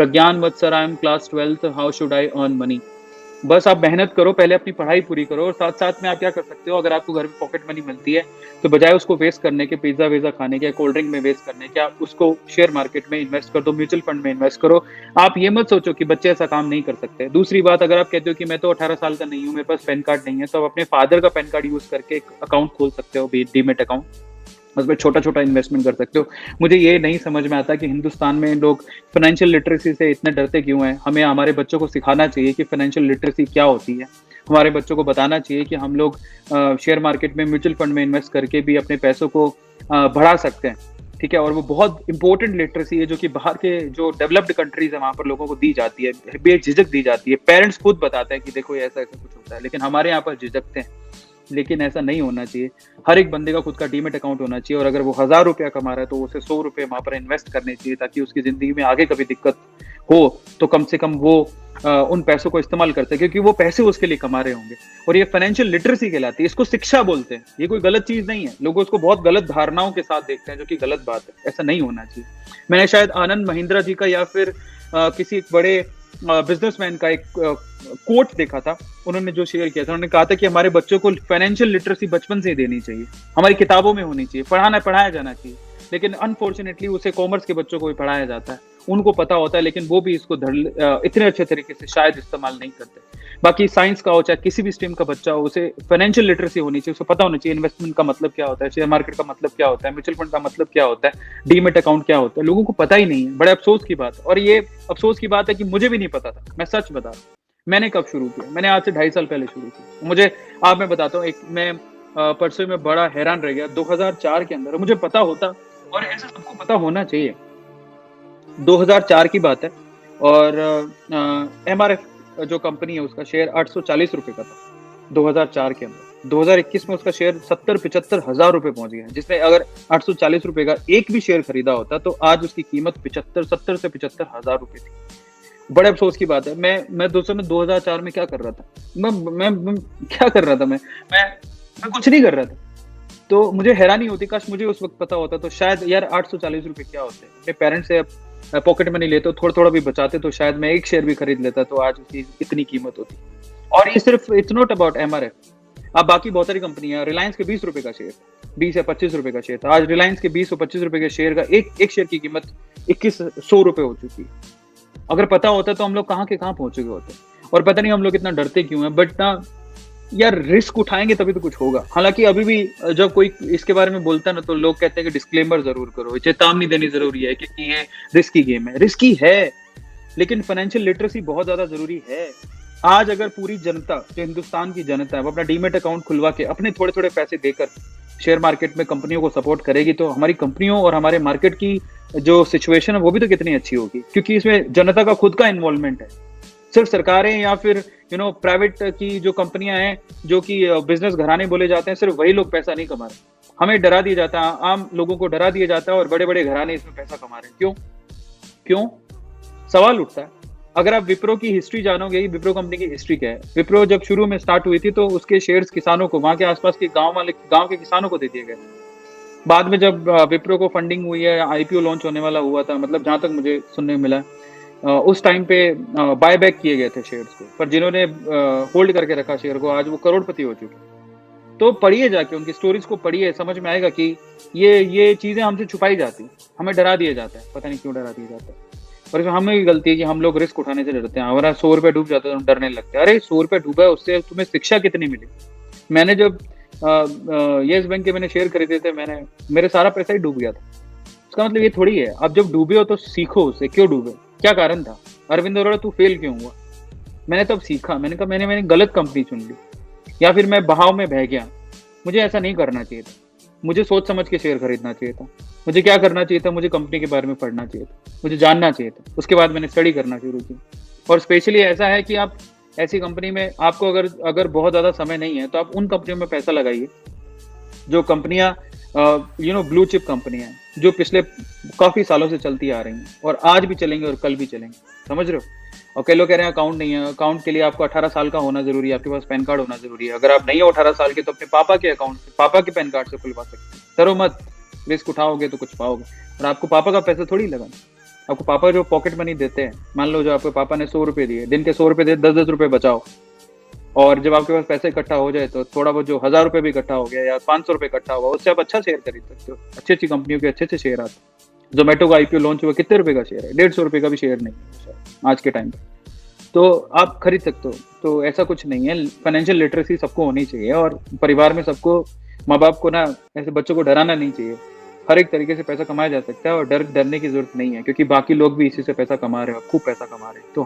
Pragyan Vats sir, I am class 12th, how should I earn money? बस आप मेहनत करो, पहले अपनी पढ़ाई पूरी करो और साथ-साथ में आप क्या कर सकते हो, अगर आपको घर में पॉकेट मनी मिलती है, तो बजाय उसको वेस्ट करने के, पिज़्ज़ा-विज़्ज़ा खाने के, कोल्ड ड्रिंक में वेस्ट करने के, आप उसको शेयर मार्केट में इन्वेस्ट कर दो, म्यूचुअल फंड में इन्वेस्ट करो। आप ये मत सोचो कि बच्चे ऐसा काम नहीं कर सकते। दूसरी बात, अगर आप कहते हो कि मैं तो 18 साल का नहीं हूँ, मेरे पास पैन कार्ड नहीं है, तो आप अपने फादर का पैन कार्ड यूज़ करके एक अकाउंट खोल सकते हो, डीमैट अकाउंट। उसमें छोटा-छोटा इन्वेस्टमेंट कर सकते हो। मुझे ये नहीं समझ में आता कि हिंदुस्तान में लोग फाइनेंशियल लिटरेसी से इतने डरते क्यों हैं? हमें हमारे बच्चों को सिखाना चाहिए कि फाइनेंशियल लिटरेसी क्या होती है। हमारे बच्चों को बताना चाहिए कि हम लोग शेयर मार्केट में, म्यूचुअल फंड में इन्वेस्ट करके भी अपने पैसों को बढ़ा सकते हैं, ठीक है? और वो बहुत इंपॉर्टेंट लिटरेसी है जो कि बाहर के जो डेवलप्ड कंट्रीज़ हैं, वहाँ पर लोगों को दी जाती है, बेझिझक दी जाती है। पेरेंट्स खुद बताते हैं कि देखो ये ऐसा-ऐसा कुछ होता है, लेकिन हमारे यहाँ पर झिझकते हैं। लेकिन ऐसा नहीं होना चाहिए। हर एक बंदे का खुद का डीमैट अकाउंट होना चाहिए और अगर वो ₹1000 कमा रहा है, तो उसे ₹100 वहाँ पर इन्वेस्ट करने चाहिए ताकि उसकी ज़िंदगी में आगे कभी दिक्कत हो, तो कम से कम वो उन पैसों को इस्तेमाल कर सके क्योंकि वो पैसे उसके लिए कमा रहे होंगे। और ये फाइनेंशियल लिटरेसी कहलाती है, इसको शिक्षा बोलते हैं। ये कोई गलत चीज़ नहीं है। लोग उसको बहुत गलत धारणाओं के साथ देखते हैं, जो कि गलत बात है। ऐसा नहीं होना चाहिए। मैंने शायद आनंद महिंद्रा जी का या फिर किसी एक बड़े बिज़नेसमैन का एक कोट देखा था। उन्होंने जो शेयर किया था, उन्होंने कहा था कि हमारे बच्चों को फाइनेंशियल लिटरेसी बचपन से ही देनी चाहिए। हमारी किताबों में होनी चाहिए, पढ़ाया जाना चाहिए। लेकिन अनफॉर्चुनेटली उसे कॉमर्स के बच्चों को भी पढ़ाया जाता है। उनको पता होता है लेकिन वो भी इसको इतने अच्छे तरीके से शायद इस्तेमाल नहीं करते। बाकी साइंस का हो चाहे किसी भी स्ट्रीम का बच्चा हो, उसे फाइनेंशियल लिटरेसी होनी चाहिए, उसे पता होना चाहिए इन्वेस्टमेंट का मतलब क्या होता है, शेयर मार्केट का मतलब क्या होता है, म्यूचुअल फंड का मतलब क्या होता है, डीमैट अकाउंट क्या होता है। लोगों को पता ही नहीं है, बड़े अफ़सोस की बात है। और ये अफ़सोस की बात है कि मुझे भी नहीं पता था, मैं सच बता रहा हूँ। मैंने कब शुरू किया? मैंने आज से 2.5 साल पहले शुरू किया। मुझे अब मैं बताता हूँ, एक मैं परसों में बड़ा हैरान रह गया 2004 के अंदर मुझे पता होता और ऐसा सबको पता होना चाहिए। 2004 की बात है और एमआरएफ जो कंपनी है उसका शेयर ₹840 का था 2004 के अंदर। 2021 में उसका शेयर 70-75 हज़ार रुपए पहुंच गया है। जिसने अगर ₹840 का एक भी शेयर खरीदा होता तो आज उसकी कीमत 70 से 75 हज़ार रुपए थी। बड़े अफ़सोस की बात है। मैं दोस्तों में 2004 में क्या कर रहा था? मैं क्या कर रहा था मैं कुछ नहीं कर रहा था। तो मुझे हैरानी होती काश मुझे उस वक़्त पता होता तो शायद यार ₹840 क्या होते हैं? अपने पेरेंट्स से पॉकेट मनी लेते तो थोड़ा-थोड़ा भी बचाते तो शायद मैं एक शेयर भी खरीद लेता तो आज उसकी इतनी कीमत होती। और ये सिर्फ इट्स नॉट अबाउट एमआरएफ। अब बाकी बहुत सारी कंपनियाँ रिलायंस के ₹20 का शेयर, 20 या ₹25 का शेयर था। आज रिलायंस के 20 और ₹25 के शेयर का एक शेयर की कीमत ₹2100 हो चुकी है। अगर पता होता तो हम लोग कहाँ के कहाँ पहुँच चुके होते। और पता नहीं हम लोग इतना डरते क्यों हैं बट ना यार रिस्क उठाएँगे तभी तो कुछ होगा। हालाँकि अभी भी जब कोई इसके बारे में बोलता है ना तो लोग कहते हैं कि डिस्क्लेमर ज़रूर करो, चेतावनी देनी ज़रूरी है क्योंकि ये रिस्की गेम है। रिस्की है, लेकिन फाइनेंशियल लिटरेसी बहुत ज़्यादा ज़रूरी है। आज अगर पूरी जनता, जो हिंदुस्तान की जनता है, वो अपना डीमैट अकाउंट खुलवा के अपने थोड़े-थोड़े पैसे देकर शेयर मार्केट में कंपनियों को सपोर्ट करेगी तो हमारी कंपनियों और हमारे मार्केट की जो सिचुएशन है वो भी तो कितनी अच्छी होगी। क्योंकि इसमें जनता का खुद का इन्वॉल्वमेंट है। सिर्फ सरकारें या फिर प्राइवेट की जो कंपनियां हैं जो कि बिजनेस घराने बोले जाते हैं, सिर्फ वही लोग पैसा नहीं कमा रहे। हमें डरा दिया जाता है, आम लोगों को डरा दिया जाता है और बड़े-बड़े घराने इसमें पैसा कमा रहे हैं। क्यों? क्यों? सवाल उठता है। अगर आप विप्रो की हिस्ट्री जानोगे, विप्रो कंपनी की हिस्ट्री क्या है? विप्रो जब शुरू में स्टार्ट हुई थी तो उसके शेयर्स किसानों को, वहाँ के आसपास के गाँव के किसानों को दे दिए गए। बाद में जब विप्रो को फंडिंग हुई है, आईपीओ लॉन्च होने वाला हुआ था, मतलब जहाँ तक मुझे सुनने में मिला, उस टाइम पे बाय बैक किए गए थे शेयर्स को, पर जिन्होंने होल्ड करके रखा शेयर को आज वो करोड़पति हो चुके। तो पढ़िए जाके उनकी स्टोरीज को पढ़िए, समझ में आएगा कि ये चीजें हमसे छुपाई जाती, हमें डरा दिया जाता है, पता नहीं क्यों डरा दिया जाता है। और इसमें हमें भी गलती है कि हम लोग रिस्क उठाने से डरते हैं। हमारा ₹100 डूब जाता है तो हम डरने लगते हैं। अरे ₹100 डूबा है, उससे तुम्हें शिक्षा कितनी मिली? मैंने जब येस बैंक के मैंने शेयर खरीदे थे, मेरे सारा पैसा ही डूब गया था। उसका मतलब ये थोड़ी है, अब जब डूबे हो तो सीखो उससे, क्यों डूबे, क्या कारण था? अरविंद अरोड़ा तू फेल क्यों हुआ? मैंने तब सीखा, मैंने कहा मैंने गलत कंपनी चुन ली या फिर मैं बहाव में बह गया। मुझे ऐसा नहीं करना चाहिए था। मुझे सोच समझ के शेयर खरीदना चाहिए था। मुझे क्या करना चाहिए था? मुझे कंपनी के बारे में पढ़ना चाहिए था, मुझे जानना चाहिए था। उसके बाद मैंने स्टडी करना शुरू की। और स्पेशली ऐसा है कि आप ऐसी कंपनी में, आपको अगर बहुत ज़्यादा समय नहीं है तो आप उन कंपनियों में पैसा लगाइए जो कंपनियां ब्लू चिप कंपनियां हैं, जो पिछले काफ़ी सालों से चलती आ रही हैं और आज भी चलेंगे और कल भी चलेंगे। समझ रहे हो? और कई लोग कह रहे हैं अकाउंट नहीं है। अकाउंट के लिए आपको 18 साल का होना जरूरी है, आपके पास पैन कार्ड होना जरूरी है। अगर आप नहीं हो 18 साल के तो अपने पापा के अकाउंट से, पापा के पैन कार्ड से खुलवा सकते हैं। डरो मत, रिस्क उठाओगे तो कुछ पाओगे। और आपको पापा का पैसा थोड़ी लगाना, आपको पापा जो पॉकेट मनी देते हैं, मान लो जो आपके पापा ने 100 रुपए दिए, दिन के 100 रुपए दिए, 10-10 रुपए बचाओ। और जब आपके पास पैसे इकट्ठा हो जाए तो थोड़ा बहुत जो 1000 रुपए भी इकट्ठा हो गया या 500 रुपए इकट्ठा हुआ, उससे आप अच्छा शेयर खरीद सकते हो। अच्छी-अच्छी कंपनियों के अच्छे-अच्छे शेयर आते हैं। ज़ोमैटो का आईपीओ लॉन्च हुआ, कितने रुपए का शेयर है? 150 रुपए का भी शेयर नहीं है शायद आज के टाइम पे। तो आप खरीद सकते हो। तो ऐसा कुछ नहीं है, फाइनेंशियल लिटरेसी सबको होनी चाहिए और परिवार में सबको, माँ-बाप को ना ऐसे बच्चों को डराना नहीं चाहिए। हर एक तरीके से पैसा कमाया जा सकता है और डरने की ज़रूरत नहीं है, क्योंकि बाकी लोग भी इसी से पैसा कमा रहे हैं और खूब पैसा कमा रहे हैं। तो